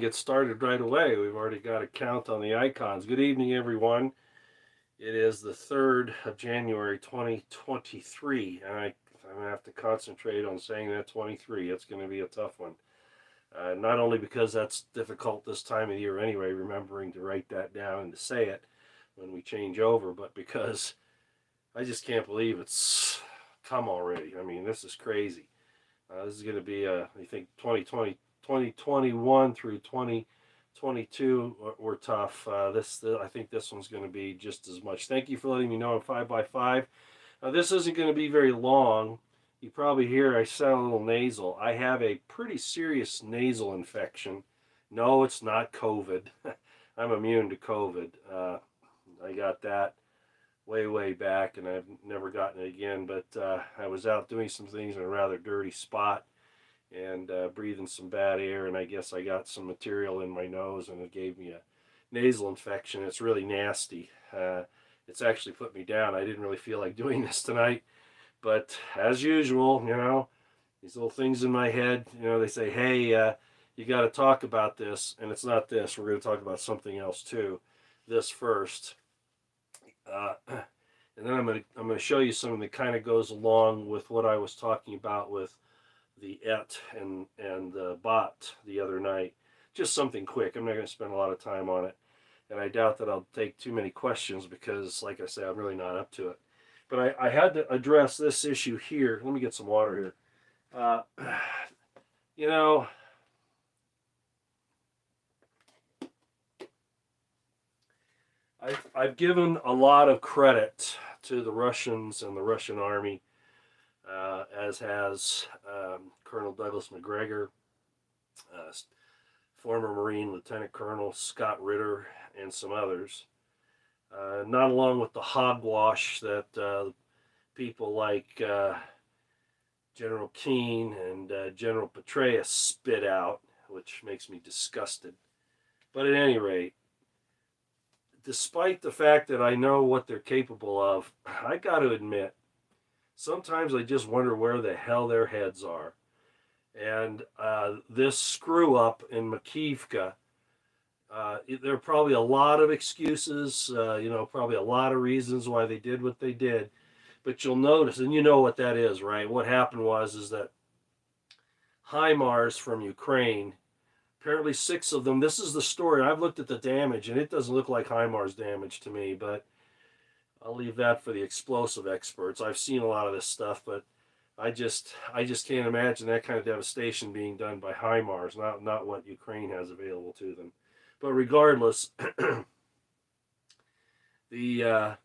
get started right away. We've already got a count on the icons. Good evening, everyone. It is the 3rd of January, 2023, and I'm going to have to concentrate on saying that 23. It's going to be a tough one. Not only because that's difficult this time of year anyway, remembering to write that down and to say it when we change over, but because I just can't believe it's come already. I mean, this is crazy. This is going to be, I think, 2021 through 2022 were tough. I think this one's going to be just as much. Thank you for letting me know I'm 5x5. This isn't going to be very long. You probably hear I sound a little nasal. I have a pretty serious nasal infection. No, it's not COVID. I'm immune to COVID. I got that way back, and I've never gotten it again. But I was out doing some things in a rather dirty spot and breathing some bad air, and I guess I got some material in my nose, and it gave me a nasal infection. It's really nasty. It's actually put me down. I didn't really feel like doing this tonight, but as usual, these little things in my head, they say, hey, you got to talk about this, and it's not this. We're going to talk about something else too. This first. And then I'm going to show you something that kind of goes along with what I was talking about with the and the bot the other night. Just something quick. I'm not going to spend a lot of time on it, and I doubt that I'll take too many questions because, like I say, I'm really not up to it. But I had to address this issue here. Let me get some water here. You know, I've given a lot of credit to the Russians and the Russian army, as has Colonel Douglas Macgregor, former Marine Lieutenant Colonel Scott Ritter, and some others. Not along with the hogwash that people like General Keane and General Petraeus spit out, which makes me disgusted. But at any rate, despite the fact that I know what they're capable of, I got to admit, sometimes I just wonder where the hell their heads are. And this screw up in Makiivka, there are probably a lot of excuses, probably a lot of reasons why they did what they did. But you'll notice, and you know what that is, right? What happened is that HIMARS from Ukraine, apparently 6 of them, this is the story. I've looked at the damage, and it doesn't look like HIMARS damage to me, but I'll leave that for the explosive experts. I've seen a lot of this stuff, but I just can't imagine that kind of devastation being done by HIMARS, not what Ukraine has available to them. But regardless, the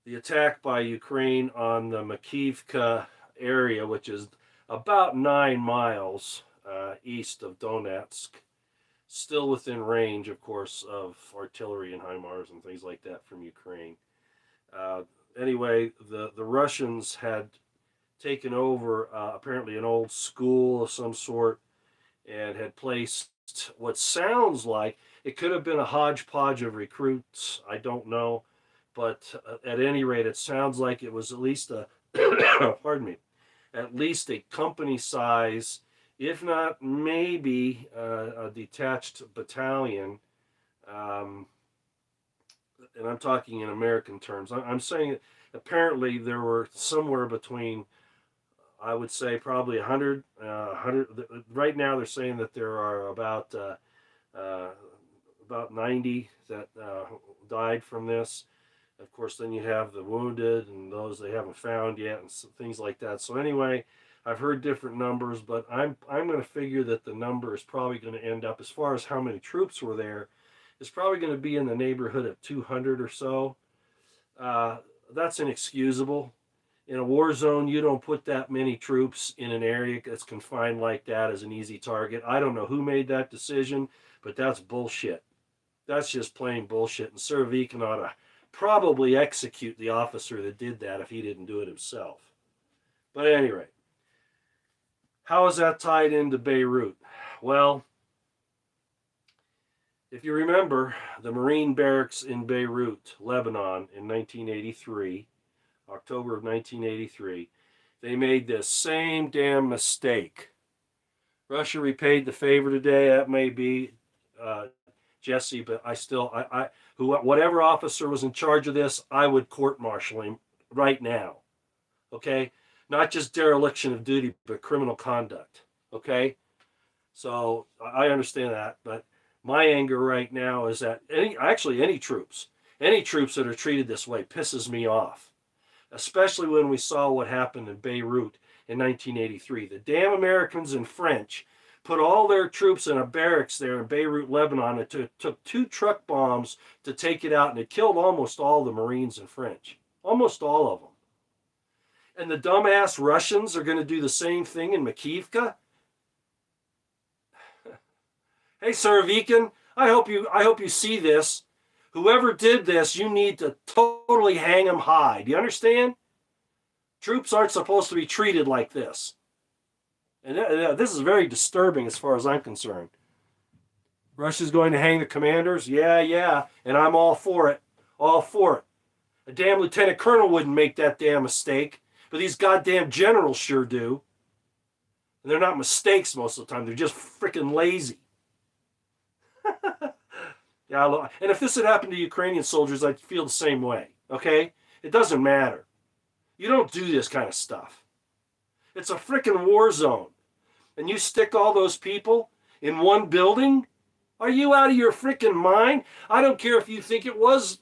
attack by Ukraine on the Makiivka area, which is about 9 miles east of Donetsk, still within range, of course, of artillery and HIMARS and things like that from Ukraine. Anyway, the Russians had taken over apparently an old school of some sort and had placed what sounds like, it could have been a hodgepodge of recruits, I don't know, but at any rate, it sounds like it was at least a, pardon me, at least a company size, if not maybe a detached battalion, and I'm talking in American terms. I'm saying apparently there were somewhere between, I would say probably 100. Right now they're saying that there are about 90 that died from this. Of course, then you have the wounded and those they haven't found yet and things like that. So anyway, I've heard different numbers, but I'm going to figure that the number is probably going to end up, as far as how many troops were there, is probably going to be in the neighborhood of 200 or so. That's inexcusable. In a war zone, you don't put that many troops in an area that's confined like that as an easy target. I don't know who made that decision, but that's bullshit. That's just plain bullshit. And Surovikin ought to probably execute the officer that did that if he didn't do it himself. But at any rate, how is that tied into Beirut? Well, if you remember the Marine barracks in Beirut, Lebanon in 1983, October of 1983, they made this same damn mistake Russia repaid the favor today. That may be, Jesse, but whatever officer was in charge of this, I would court-martial him right now. Okay, not just dereliction of duty, but criminal conduct. Okay, so I understand that, but my anger right now is that any troops that are treated this way pisses me off, especially when we saw what happened in Beirut in 1983. The damn Americans and French put all their troops in a barracks there in Beirut, Lebanon. It took 2 truck bombs to take it out, and it killed almost all the Marines and French. Almost all of them. And the dumbass Russians are going to do the same thing in Makiivka? Hey, Surovikin, I hope you see this. Whoever did this, you need to totally hang them high. Do you understand? Troops aren't supposed to be treated like this. And this is very disturbing as far as I'm concerned. Russia's going to hang the commanders? Yeah. And I'm all for it. All for it. A damn lieutenant colonel wouldn't make that damn mistake. But these goddamn generals sure do. And they're not mistakes most of the time. They're just freaking lazy. Yeah, and if this had happened to Ukrainian soldiers, I'd feel the same way. Okay? It doesn't matter. You don't do this kind of stuff. It's a freaking war zone. And you stick all those people in one building? Are you out of your freaking mind? I don't care if you think it was,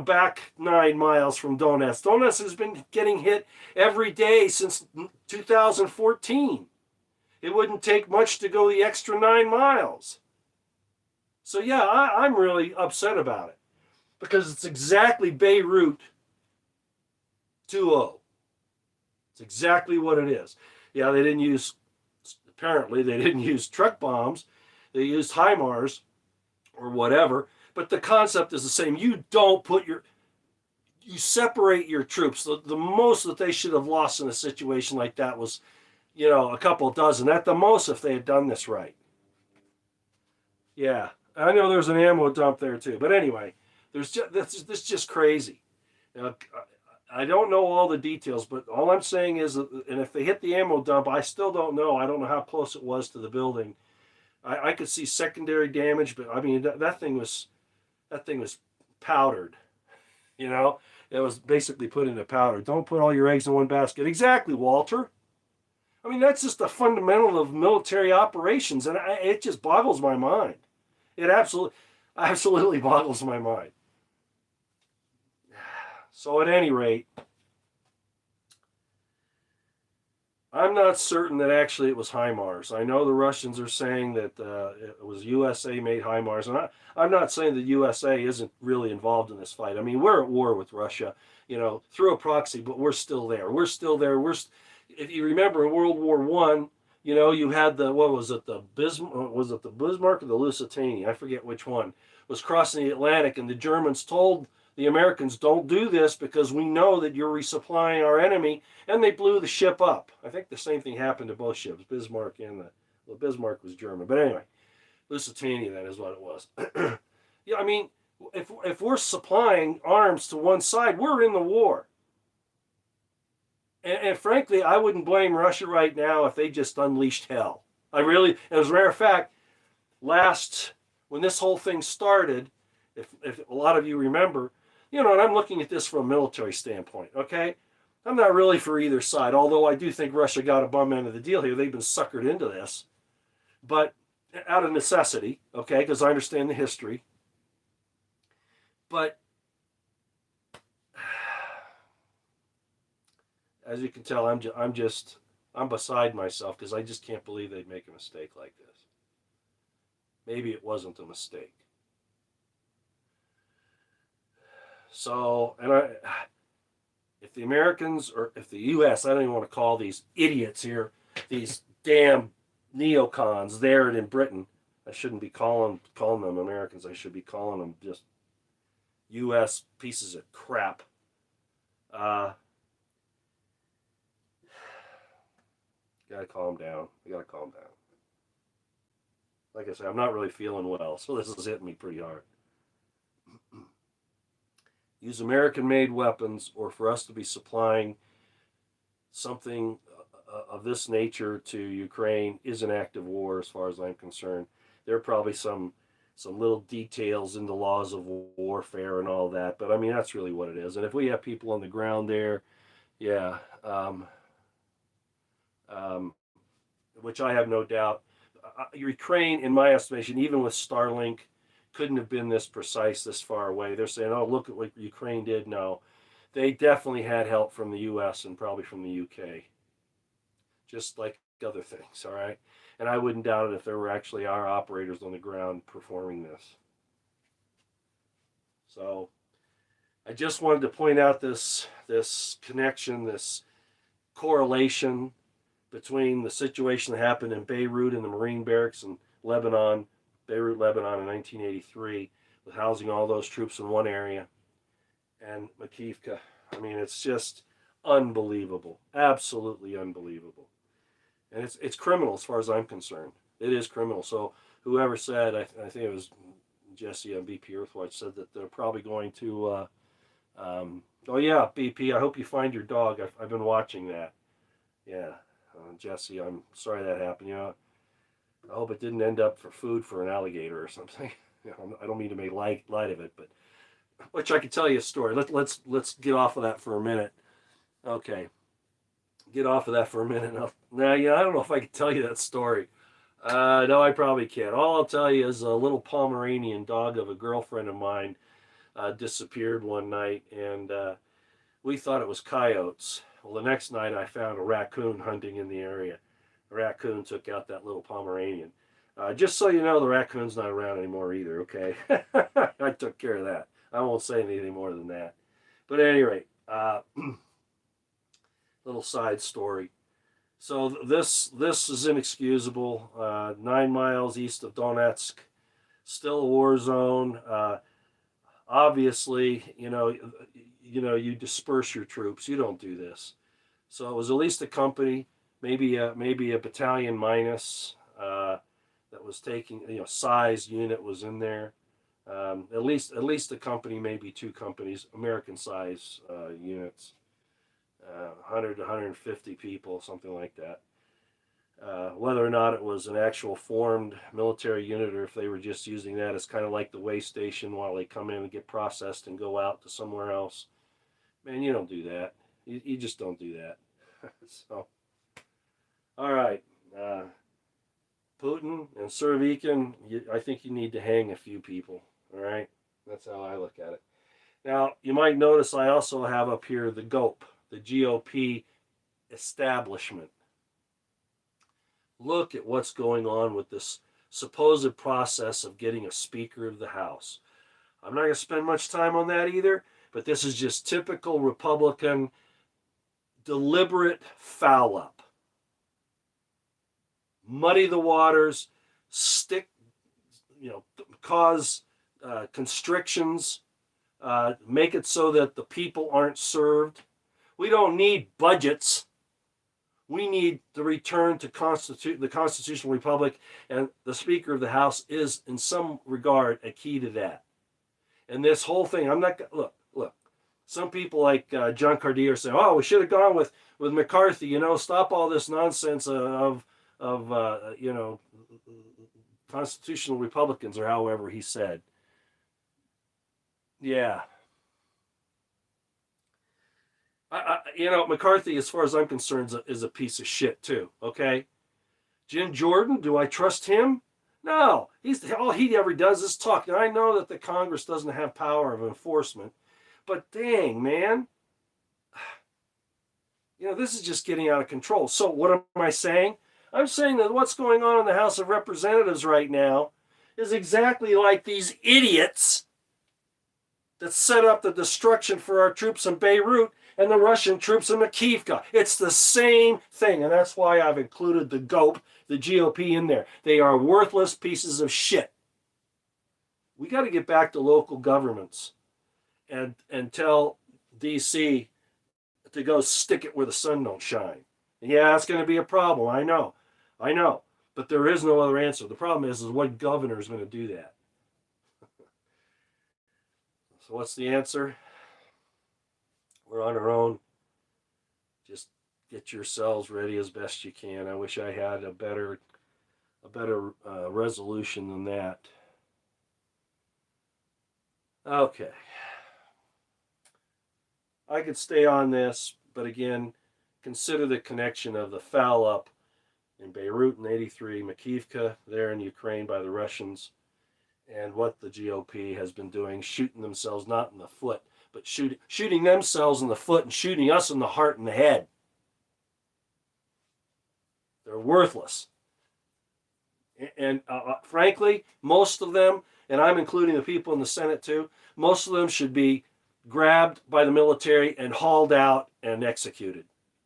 back 9 miles from Donetsk. Donetsk has been getting hit every day since 2014. It wouldn't take much to go the extra 9 miles. So yeah, I'm really upset about it. Because it's exactly Beirut 2.0. It's exactly what it is. Yeah, apparently they didn't use truck bombs. They used HIMARS or whatever. But the concept is the same. You separate your troops. The most that they should have lost in a situation like that was, a couple dozen at the most if they had done this right. Yeah, I know there's an ammo dump there too. But anyway, this is just crazy. I don't know all the details, but all I'm saying is, and if they hit the ammo dump, I still don't know. I don't know how close it was to the building. I could see secondary damage, but I mean that thing was powdered. It was basically put into powder. Don't put all your eggs in one basket. Exactly, Walter. I mean, that's just the fundamental of military operations, and it just boggles my mind. It absolutely boggles my mind. So at any rate, I'm not certain that actually it was HIMARS. I know the Russians are saying that it was USA-made HIMARS, and I'm not saying the USA isn't really involved in this fight. I mean, we're at war with Russia, through a proxy, but we're still there. We're still there. If you remember in World War I, you had the Bismarck or the Lusitania? I forget which one was crossing the Atlantic, and the Germans told the Americans, don't do this because we know that you're resupplying our enemy, and they blew the ship up. I think the same thing happened to both ships, Bismarck and Bismarck was German, but anyway, Lusitania, that is what it was. Yeah, I mean, if we're supplying arms to one side, we're in the war. And frankly, I wouldn't blame Russia right now if they just unleashed hell. As a matter of fact, when this whole thing started, if a lot of you remember, and I'm looking at this from a military standpoint, okay? I'm not really for either side, although I do think Russia got a bum end of the deal here. They've been suckered into this. But out of necessity, okay, because I understand the history. But as you can tell, I'm beside myself because I just can't believe they'd make a mistake like this. Maybe it wasn't a mistake. So, if the Americans, or if the U.S., I don't even want to call these idiots here, these damn neocons there and in Britain, I shouldn't be calling them Americans. I should be calling them just U.S. pieces of crap. Gotta calm down. I gotta calm down. Like I said, I'm not really feeling well, so this is hitting me pretty hard. Use American-made weapons, or for us to be supplying something of this nature to Ukraine is an active war, as far as I'm concerned. There are probably some little details in the laws of warfare and all that, but I mean that's really what it is. And if we have people on the ground there, yeah, um, which I have no doubt. Ukraine, in my estimation, even with Starlink, couldn't have been this precise, this far away. They're saying, "Oh, look at what Ukraine did." No, they definitely had help from the U.S. and probably from the U.K. Just like other things. All right, and I wouldn't doubt it if there were actually our operators on the ground performing this. So I just wanted to point out this connection, this correlation between the situation that happened in Beirut and the Marine barracks in Lebanon, Beirut, Lebanon in 1983, with housing all those troops in one area, and Makiivka. I mean, it's just unbelievable, absolutely unbelievable, and it's criminal as far as I'm concerned. It is criminal. So whoever said, I think it was Jesse on BP Earthwatch, said that they're probably going to. Oh yeah, BP. I hope you find your dog. I've been watching that. Yeah. Jesse, I'm sorry that happened. You know, I hope it didn't end up for food for an alligator or something. You know, I don't mean to make light of it, but which I could tell you a story. Let's get off of that for a minute. Okay, get off of that for a minute. Now, yeah, I don't know if I can tell you that story. No, I probably can't. All I'll tell you is a little Pomeranian dog of a girlfriend of mine disappeared one night, and we thought it was coyotes. Well, the next night I found a raccoon hunting in the area. The raccoon took out that little Pomeranian. Just so you know, the raccoon's not around anymore either, okay? I took care of that. I won't say anything more than that. But at any rate, little side story. So this is inexcusable. 9 miles east of Donetsk, still a war zone. Obviously, you disperse your troops. You don't do this. So it was at least a company, maybe a battalion minus that was taking, size unit was in there. At least a company, maybe two companies, American size units, 100 to 150 people, something like that. Whether or not it was an actual formed military unit or if they were just using that as kind of like the way station while they come in and get processed and go out to somewhere else. Man, you don't do that. You just don't do that. So, all right. Putin and Surovikin, I think you need to hang a few people. All right? That's how I look at it. Now, you might notice I also have up here the GOPe, the GOP establishment. Look at what's going on with this supposed process of getting a Speaker of the House. I'm not going to spend much time on that either, but this is just typical Republican deliberate foul up. Muddy the waters, cause constrictions, make it so that the people aren't served. We don't need budgets. We need the return to the constitutional republic, and the Speaker of the House is, in some regard, a key to that. And this whole thing, I'm not look. Some people like John Cardier are saying, "Oh, we should have gone with McCarthy. Stop all this nonsense of constitutional Republicans," or however he said. Yeah. McCarthy, as far as I'm concerned, is a piece of shit too. Okay, Jim Jordan, do I trust him? No, all he ever does is talk. Now I know that the Congress doesn't have power of enforcement, but dang, man, this is just getting out of control. So what am I saying? I'm saying that what's going on in the House of Representatives right now is exactly like these idiots that set up the destruction for our troops in Beirut and the Russian troops in Makiivka. It's the same thing, and that's why I've included the GOPe, the GOP, in there. They are worthless pieces of shit. We got to get back to local governments and tell D.C. to go stick it where the sun don't shine. And yeah, it's going to be a problem. I know, but there is no other answer. The problem is what governor is going to do that. So what's the answer? We're on our own. Just get your cells ready as best you can. I wish I had a better resolution than that. Okay. I could stay on this, but again, consider the connection of the foul up in Beirut in '83, Makiivka there in Ukraine by the Russians, and what the GOP has been doing, shooting themselves not in the foot, but shooting themselves in the foot and shooting us in the heart and the head. They're worthless. And frankly, most of them, and I'm including the people in the Senate too, most of them should be grabbed by the military and hauled out and executed.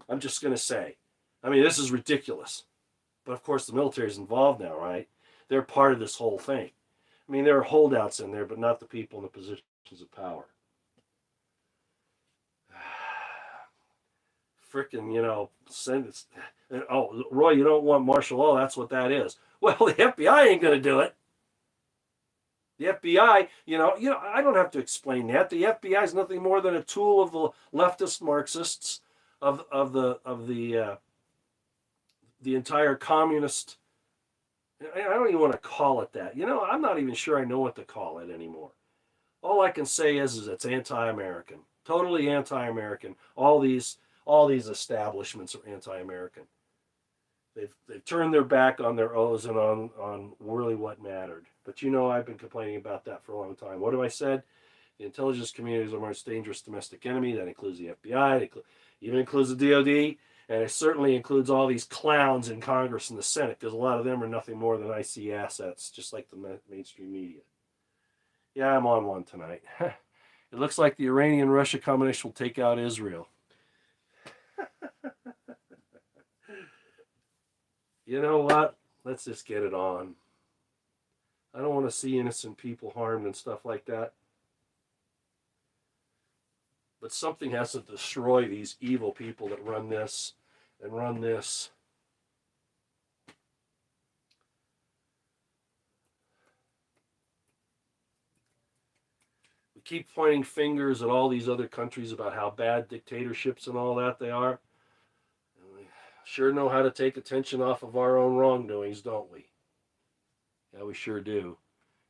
I'm just going to say. I mean, this is ridiculous. But of course, the military is involved now, right? They're part of this whole thing. I mean, there are holdouts in there, but not the people in the positions of power. Frickin', send it. Oh, Roy, you don't want martial law. That's what that is. Well, the FBI ain't going to do it. The FBI, I don't have to explain that. The FBI is nothing more than a tool of the leftist Marxists, of the entire communist. I don't even want to call it that. I'm not even sure I know what to call it anymore. All I can say is it's anti-American, totally anti-American. All these establishments are anti-American. They've turned their back on their oaths and on really what mattered. But I've been complaining about that for a long time. What have I said? The intelligence community is our most dangerous domestic enemy. That includes the FBI. It even includes the DOD. And it certainly includes all these clowns in Congress and the Senate, because a lot of them are nothing more than IC assets, just like the mainstream media. Yeah, I'm on one tonight. It looks like the Iranian-Russia combination will take out Israel. You know what? Let's just get it on. I don't want to see innocent people harmed and stuff like that. But something has to destroy these evil people that run this and run this. We keep pointing fingers at all these other countries about how bad dictatorships and all that they are. And we sure know how to take attention off of our own wrongdoings, don't we? Yeah, we sure do.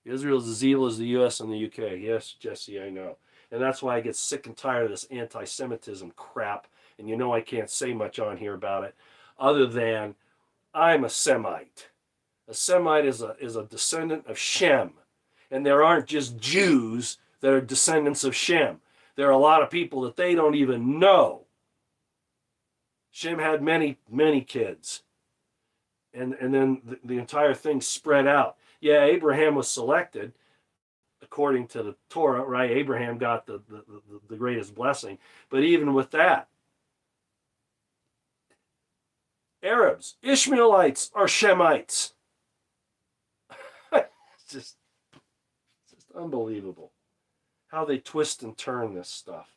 Israel's as evil as the U.S. and the U.K. Yes, Jesse, I know. And that's why I get sick and tired of this anti-Semitism crap. And I can't say much on here about it, other than I'm a Semite. A Semite is a descendant of Shem. And there aren't just Jews that are descendants of Shem. There are a lot of people that they don't even know. Shem had many, many kids. And then the entire thing spread out. Yeah, Abraham was selected according to the Torah, right? Abraham got the greatest blessing. But even with that, Arabs, Ishmaelites are Shemites. It's just unbelievable how they twist and turn this stuff.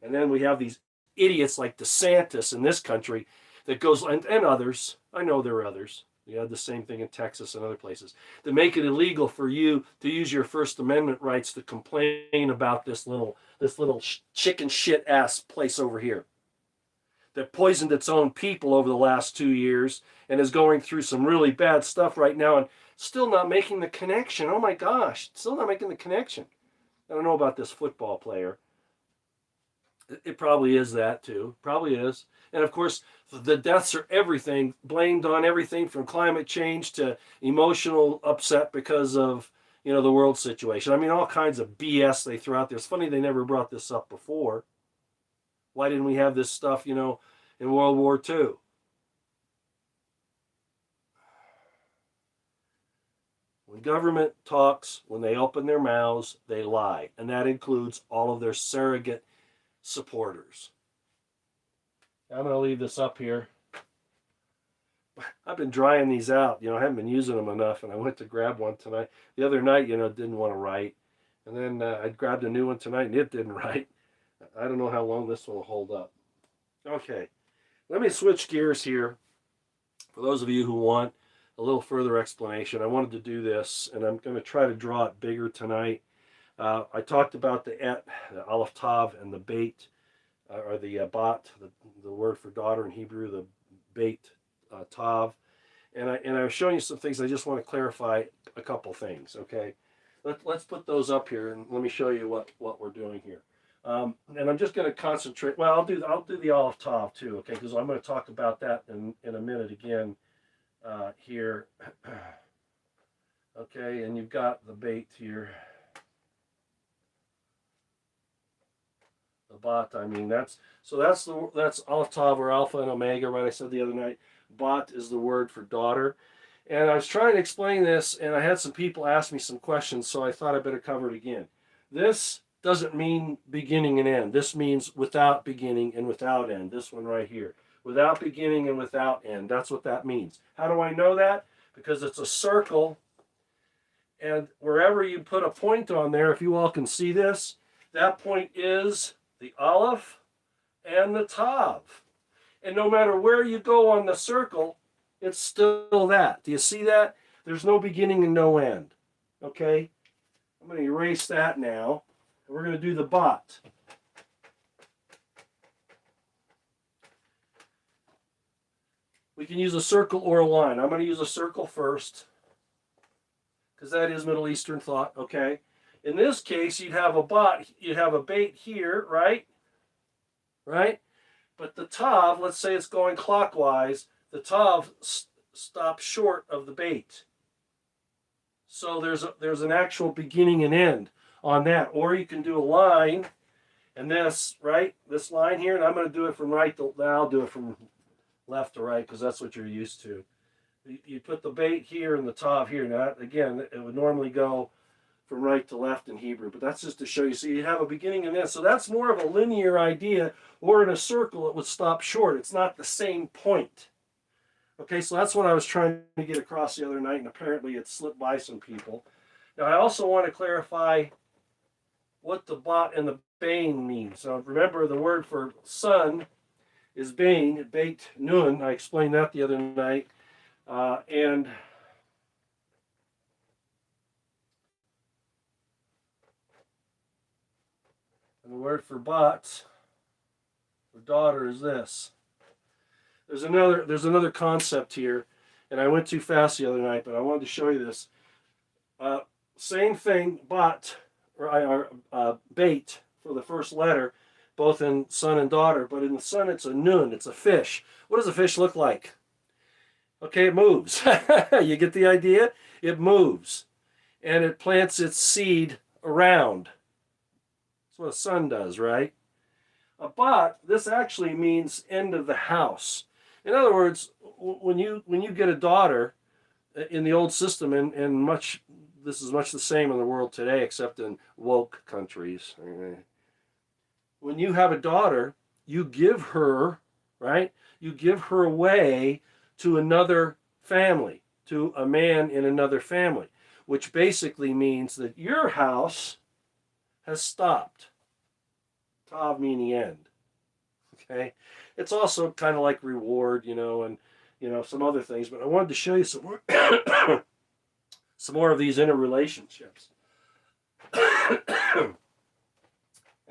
And then we have these idiots like DeSantis in this country that goes, and others, I know there are others, you had the same thing in Texas and other places, that make it illegal for you to use your First Amendment rights to complain about this little chicken shit ass place over here that poisoned its own people over the last 2 years and is going through some really bad stuff right now and still not making the connection. Oh my gosh, still not making the connection. I don't know about this football player. It probably is that too. Probably is. And of course, the deaths are everything, blamed on everything from climate change to emotional upset because of, the world situation. I mean, all kinds of BS they throw out there. It's funny they never brought this up before. Why didn't we have this stuff, in World War II? When government talks, when they open their mouths, they lie. And that includes all of their surrogate supporters. I'm going to leave this up here. I've been drying these out. I haven't been using them enough, and I went to grab one tonight. The other night, didn't want to write. And then I grabbed a new one tonight, and it didn't write. I don't know how long this one will hold up. Okay, let me switch gears here. For those of you who want a little further explanation, I wanted to do this, and I'm going to try to draw it bigger tonight. I talked about the Aleph Tav and the bait. or the bat, the word for daughter in Hebrew, the beit tav. And I was showing you some things. I just want to clarify a couple things. Okay, let's put those up here, and let me show you what we're doing here. And I'm just going to concentrate. Well, I'll do the Aleph Tav too. Okay, because I'm going to talk about that in a minute again here. Okay, and you've got the bait here. The bot, I mean, that's Aleph Tav, or Alpha and Omega, right? I said the other night. Bot is the word for daughter. And I was trying to explain this, and I had some people ask me some questions, so I thought I better cover it again. This doesn't mean beginning and end. This means without beginning and without end. This one right here. Without beginning and without end. That's what that means. How do I know that? Because it's a circle, and wherever you put a point on there, if you all can see this, that point is the Aleph and the Tav. And no matter where you go on the circle, it's still that. Do you see that? There's no beginning and no end. Okay? I'm going to erase that now. And we're going to do the bot. We can use a circle or a line. I'm going to use a circle first, because that is Middle Eastern thought. Okay? In this case, you'd have a bot. You'd have a bait here, right? Right? But the tav, let's say it's going clockwise, the tav stops short of the bait. So there's an actual beginning and end on that. Or you can do a line, and this, right? This line here, and I'm going to do it from right to, I'll do it from left to right, because that's what you're used to. You put the bait here and the tav here. Now, again, it would normally go from right to left in Hebrew, but that's just to show you. So you have a beginning and end. So that's more of a linear idea, or in a circle it would stop short. It's not the same point. Okay, so that's what I was trying to get across the other night, and apparently it slipped by some people. Now I also want to clarify what the bot and the bain mean. So remember, the word for sun is bain, beit nun. I explained that the other night. And the word for bot, for daughter, is this. There's another concept here, and I went too fast the other night, but I wanted to show you this. Same thing, bot, or bait for the first letter, both in son and daughter, but in the son it's a nun, it's a fish. What does a fish look like? Okay, it moves. You get the idea? It moves, and it plants its seed around. That's what a sun does, right? A bot, this actually means end of the house. In other words, when you get a daughter in the old system, and this is much the same in the world today, except in woke countries. When you have a daughter, you give her, right? You give her away to another family, to a man in another family, which basically means that your house has stopped. Tav meaning end. Okay? It's also kind of like reward, and some other things, but I wanted to show you some more some more of these interrelationships. I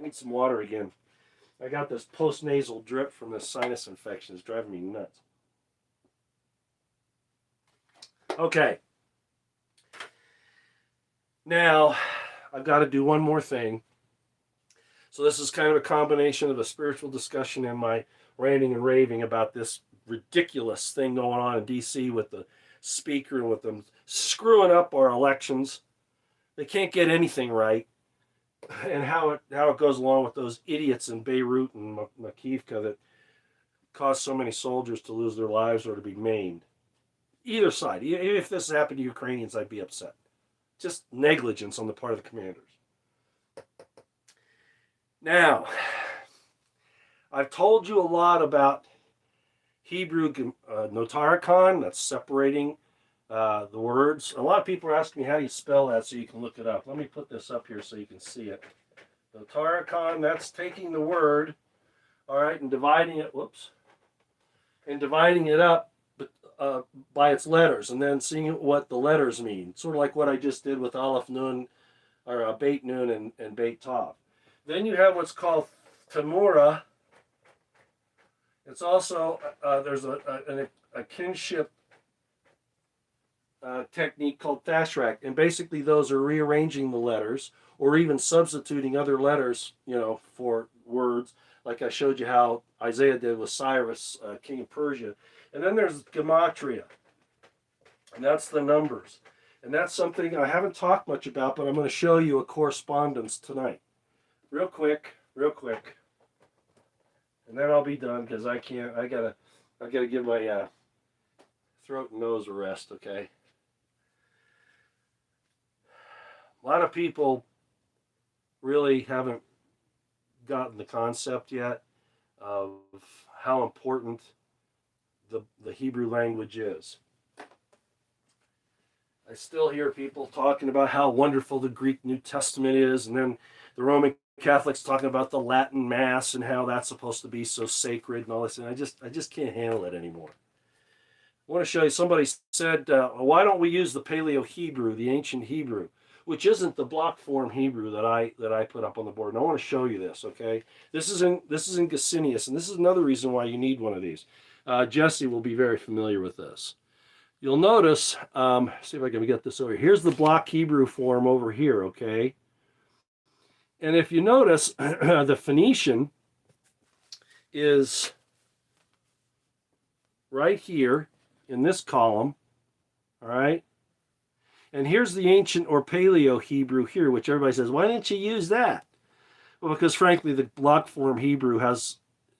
need some water again. I got this post-nasal drip from this sinus infection. It's driving me nuts. Okay. Now, I've got to do one more thing. So this is kind of a combination of a spiritual discussion and my ranting and raving about this ridiculous thing going on in D.C. with the speaker and with them screwing up our elections. They can't get anything right. And how it goes along with those idiots in Beirut and Makiivka that caused so many soldiers to lose their lives or to be maimed. Either side. If this happened to Ukrainians, I'd be upset. Just negligence on the part of the commanders. Now, I've told you a lot about Hebrew notarikon, that's separating the words. A lot of people are asking me how do you spell that so you can look it up. Let me put this up here so you can see it. Notarikon, that's taking the word, all right, and dividing it, and dividing it up by its letters, and then seeing what the letters mean. Sort of like what I just did with Aleph Nun, or Beit Nun and Beit Tav. Then you have what's called Tamura It's also, there's a kinship technique called Thashrak, and basically those are rearranging the letters or even substituting other letters, for words, like I showed you how Isaiah did with Cyrus, king of Persia. And then there's gematria, and that's the numbers. And that's something I haven't talked much about, but I'm going to show you a correspondence tonight. Real quick. And then I'll be done because I gotta give my throat and nose a rest, okay? A lot of people really haven't gotten the concept yet of how important the Hebrew language is. I still hear people talking about how wonderful the Greek New Testament is, and then the Roman Catholics talking about the Latin Mass and how that's supposed to be so sacred and all this, and I just can't handle it anymore. I want to show you, somebody said, why don't we use the Paleo Hebrew, the ancient Hebrew, which isn't the block form Hebrew that I put up on the board. And I want to show you this, okay? This is in Gesenius, and this is another reason why you need one of these. Jesse will be very familiar with this. You'll notice, see if I can get this over. Here's the block Hebrew form over here, okay? And if you notice, the Phoenician is right here in this column, all right? And here's the ancient or Paleo Hebrew here, which everybody says, why didn't you use that? Well, because frankly, the block form Hebrew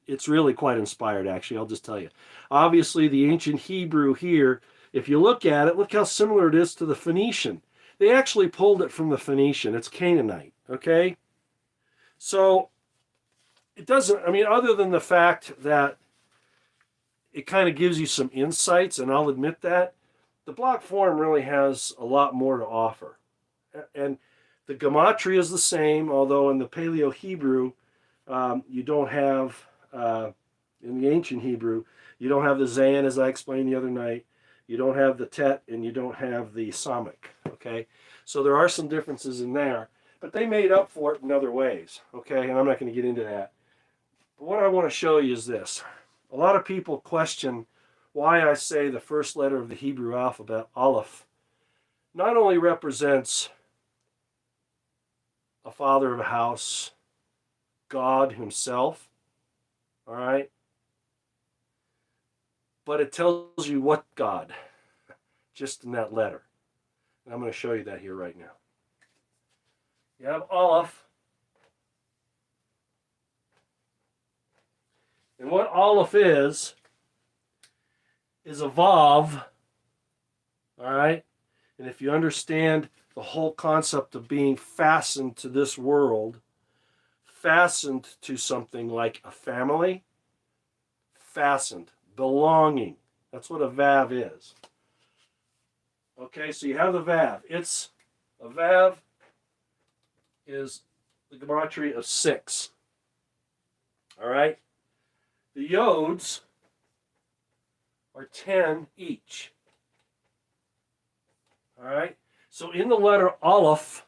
it's really quite inspired, actually, I'll just tell you. Obviously, the ancient Hebrew here, if you look at it, look how similar it is to the Phoenician. They actually pulled it from the Phoenician. It's Canaanite, okay? So it doesn't, other than the fact that it kind of gives you some insights, and I'll admit that, the block form really has a lot more to offer. And the gematria is the same, although in the Paleo Hebrew, you don't have, in the ancient Hebrew, you don't have the Zayin, as I explained the other night. You don't have the Tet, and you don't have the Samik, okay? So there are some differences in there, but they made up for it in other ways, okay? And I'm not going to get into that. But what I want to show you is this. A lot of people question why I say the first letter of the Hebrew alphabet, Aleph, not only represents a father of a house, God himself, all right, but it tells you what God, just in that letter. And I'm going to show you that here right now. You have Aleph. And what Aleph is a Vav, all right? And if you understand the whole concept of being fastened to this world, fastened to something like a family, fastened, belonging. That's what a Vav is. Okay, so you have the Vav. A Vav is the gematria of 6. All right? The Yods are 10 each. All right? So in the letter Aleph,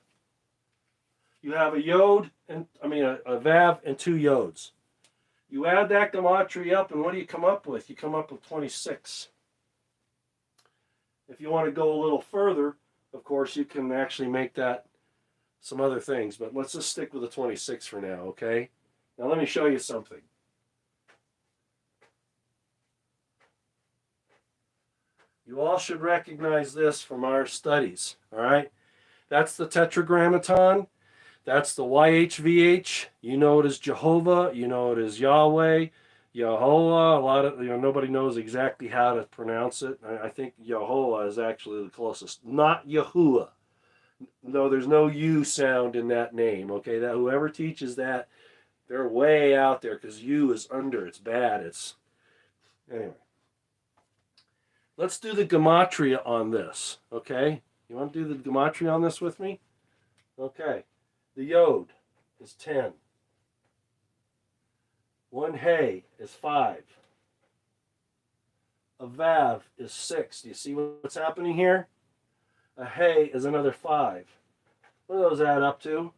you have a Yod, a Vav and 2 Yods. You add that gematria up, and what do you come up with? You come up with 26. If you want to go a little further, of course, you can actually make that some other things, but let's just stick with the 26 for now, okay? Now let me show you something. You all should recognize this from our studies, all right? That's the Tetragrammaton. That's the YHVH. You know it as Jehovah. You know it as Yahweh, Yehovah. Nobody knows exactly how to pronounce it. I think Yehovah is actually the closest. Not Yahuwah. No, there's no U sound in that name, okay? That whoever teaches that, they're way out there because U is under. It's bad. Anyway. Let's do the gematria on this, okay? You want to do the gematria on this with me? Okay. The Yod is 10. 1 Hey is 5. A Vav is 6. Do you see what's happening here? A Hey is another 5. What do those add up to?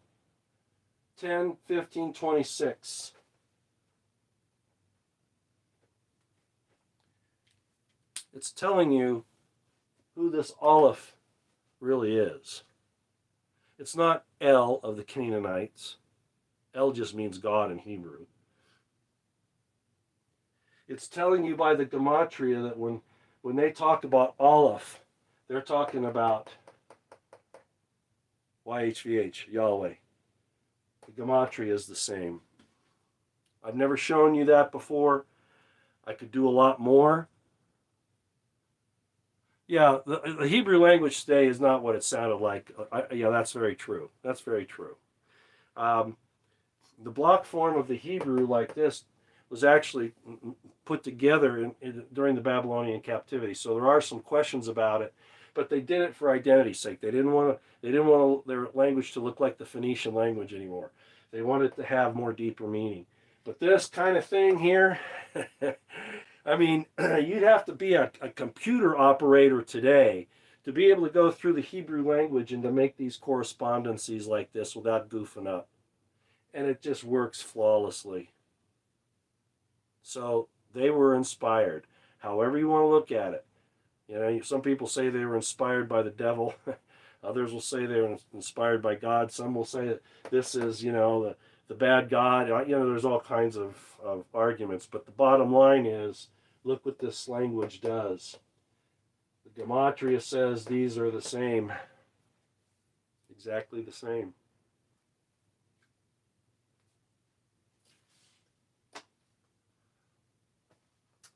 10, 15, 26. It's telling you who this Aleph really is. It's not El of the Canaanites. El just means God in Hebrew. It's telling you by the gematria that when they talk about Aleph, they're talking about YHVH, Yahweh. The gematria is the same. I've never shown you that before. I could do a lot more. Yeah, the Hebrew language today is not what it sounded like. Yeah, that's very true. That's very true. The block form of the Hebrew like this was actually put together during the Babylonian captivity. So there are some questions about it, but they did it for identity's sake. They didn't want their language to look like the Phoenician language anymore. They wanted to have more deeper meaning. But this kind of thing here, I mean, you'd have to be a computer operator today to be able to go through the Hebrew language and to make these correspondences like this without goofing up. And it just works flawlessly. So they were inspired, however you want to look at it. You know, some people say they were inspired by the devil. Others will say they were inspired by God. Some will say that this is, you know, the bad God. You know, there's all kinds of arguments. But the bottom line is, look what this language does. The gematria says these are the same. Exactly the same.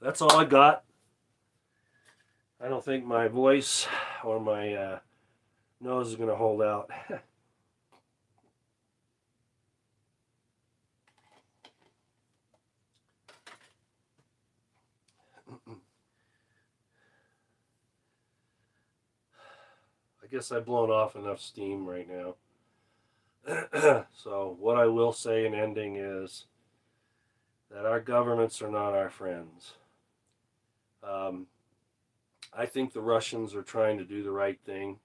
That's all I got. I don't think my voice or my nose is going to hold out. I guess I've blown off enough steam right now. So what I will say in ending is that our governments are not our friends. I think the Russians are trying to do the right thing,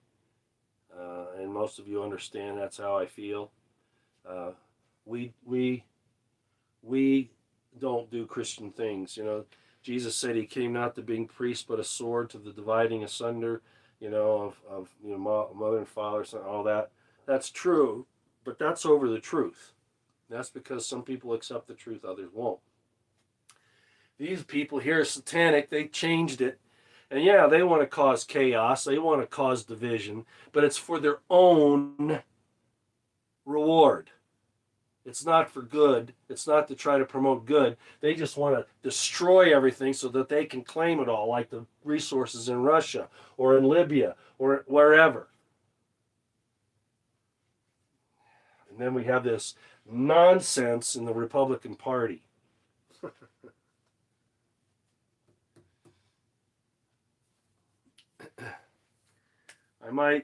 and most of you understand that's how I feel. We don't do Christian things. You know, Jesus said he came not to being priest, but a sword to the dividing asunder. You know, of you know, mother and father, son, all that. That's true, but that's over the truth. That's because some people accept the truth, others won't. These people here are satanic. They changed it. And yeah, they want to cause chaos. They want to cause division. But it's for their own reward. It's not for good. It's not to try to promote good. They just want to destroy everything so that they can claim it all, like the resources in Russia or in Libya or wherever. And then we have this nonsense in the Republican Party.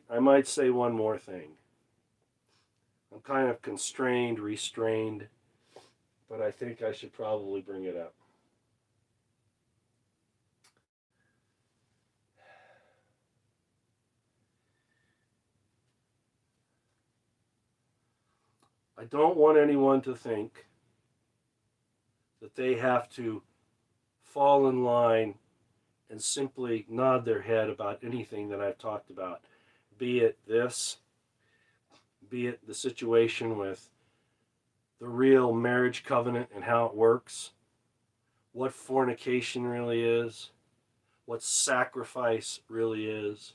I might say one more thing. I'm kind of constrained, restrained, but I think I should probably bring it up. I don't want anyone to think that they have to fall in line and simply nod their head about anything that I've talked about, be it this, be it the situation with the real marriage covenant and how it works, what fornication really is, what sacrifice really is,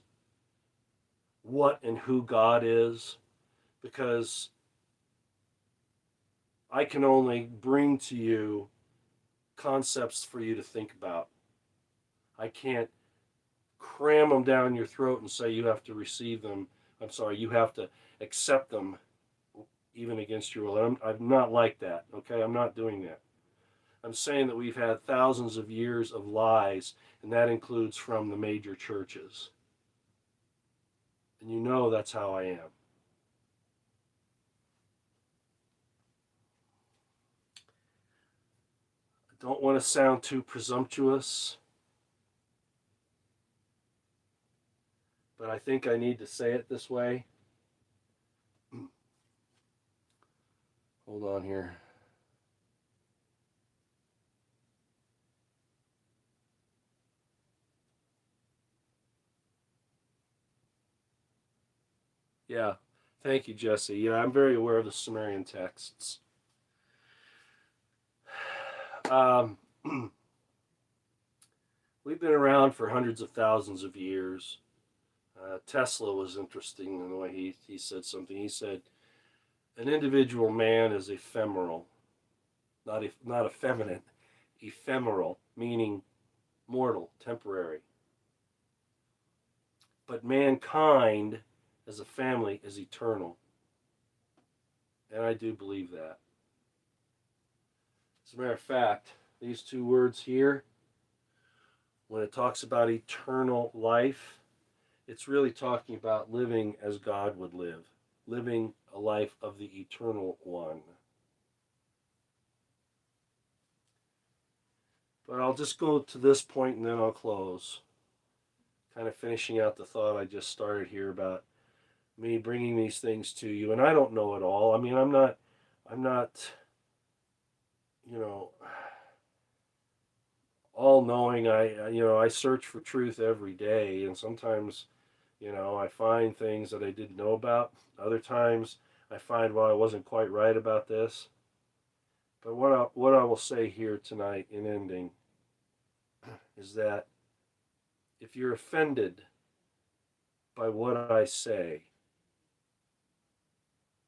what and who God is, because I can only bring to you concepts for you to think about. I can't cram them down your throat and say you have to receive them. You have to accept them even against your will. I'm not like that, okay? I'm not doing that. I'm saying that we've had thousands of years of lies, and that includes from the major churches. And you know that's how I am. I don't want to sound too presumptuous, but I think I need to say it this way. Hold on here. Yeah. Thank you, Jesse. Yeah, I'm very aware of the Sumerian texts. Um, we've been around for hundreds of thousands of years. Tesla was interesting in the way he said something. He said, an individual man is ephemeral, not effeminate, ephemeral, meaning mortal, temporary. But mankind as a family is eternal. And I do believe that. As a matter of fact, these two words here, when it talks about eternal life, it's really talking about living as God would live, living a life of the eternal one. But I'll just go to this point and then I'll close. Kind of finishing out the thought I just started here about me bringing these things to you. And I don't know it all. I mean, I'm not, you know, all knowing. I search for truth every day. And sometimes, I find things that I didn't know about. Other times I find, well, I wasn't quite right about this. But what I will say here tonight in ending is that if you're offended by what I say,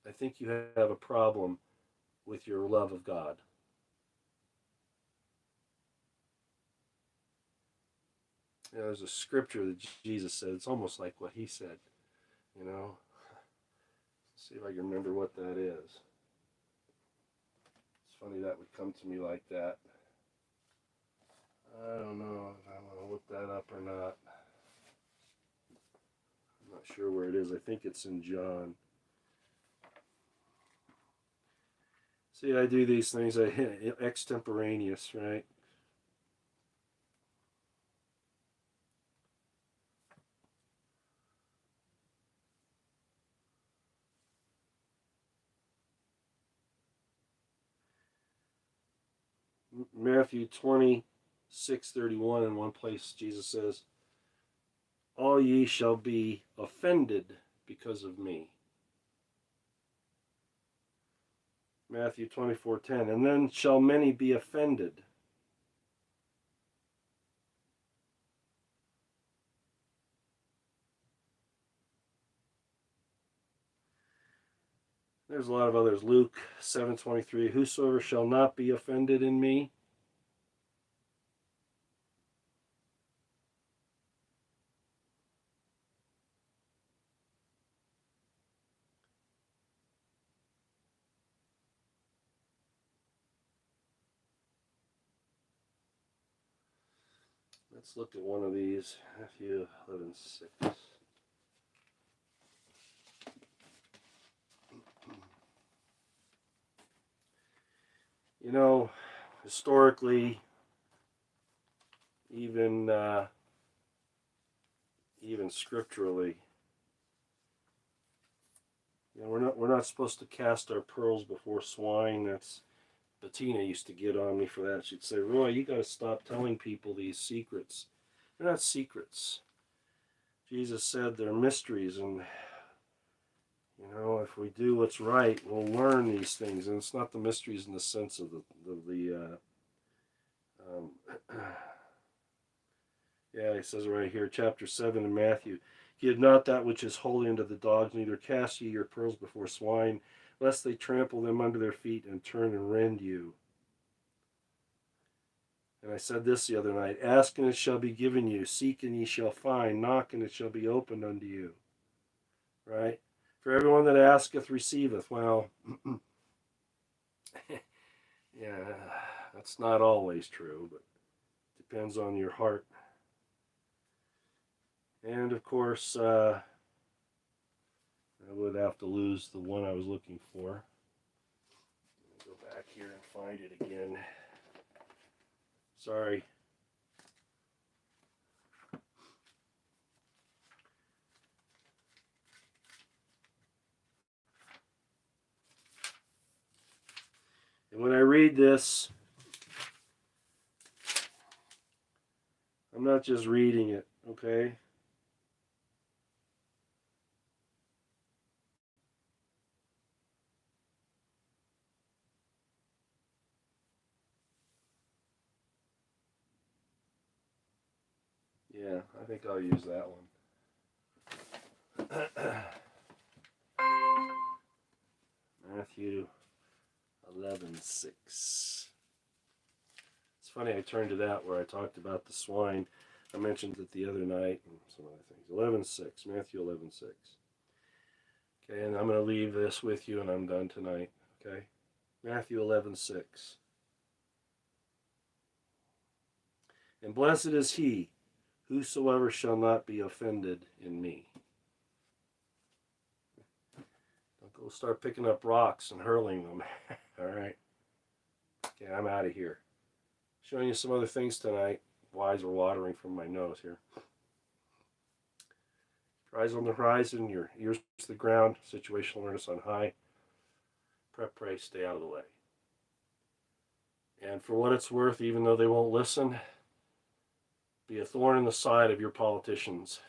I think you have a problem with your love of God. There's a scripture that Jesus said. It's almost like what he said. Let's see if I can remember what that is. It's funny that would come to me like that. I don't know if I want to look that up or not. I'm not sure where it is. I think it's in John. See, I do these things. I extemporaneous, right? Matthew 26:31. In one place, Jesus says, "All ye shall be offended because of me." Matthew 24:10. And then shall many be offended. There's a lot of others. Luke 7:23. Whosoever shall not be offended in me. Let's look at one of these. Matthew 11:6. Historically, even scripturally, we're not supposed to cast our pearls before swine. That's Bettina used to get on me for that. She'd say, "Roy, you got to stop telling people these secrets. They're not secrets. Jesus said they're mysteries, and if we do what's right, we'll learn these things. And it's not the mysteries in the sense of the yeah, he says right here, chapter 7 in Matthew, give not that which is holy unto the dogs, neither cast ye your pearls before swine, lest they trample them under their feet and turn and rend you. And I said this the other night, ask and it shall be given you, seek and ye shall find, knock and it shall be opened unto you." Right? For everyone that asketh receiveth. Well, yeah, that's not always true, but depends on your heart. And of course, I would have to lose the one I was looking for. Let me go back here and find it again. Sorry. And when I read this, I'm not just reading it, okay? Yeah, I think I'll use that one. Matthew 11:6. It's funny I turned to that where I talked about the swine. I mentioned it the other night and some other things. 11:6, Matthew 11:6. Okay, and I'm going to leave this with you and I'm done tonight. Okay, Matthew 11:6. And blessed is he whosoever shall not be offended in me. Don't go start picking up rocks and hurling them. All right. Okay, I'm out of here. Showing you some other things tonight. Eyes are watering from my nose here. Your eyes on the horizon, your ears to the ground, situational awareness on high. Prep, pray, stay out of the way. And for what it's worth, even though they won't listen, be a thorn in the side of your politicians.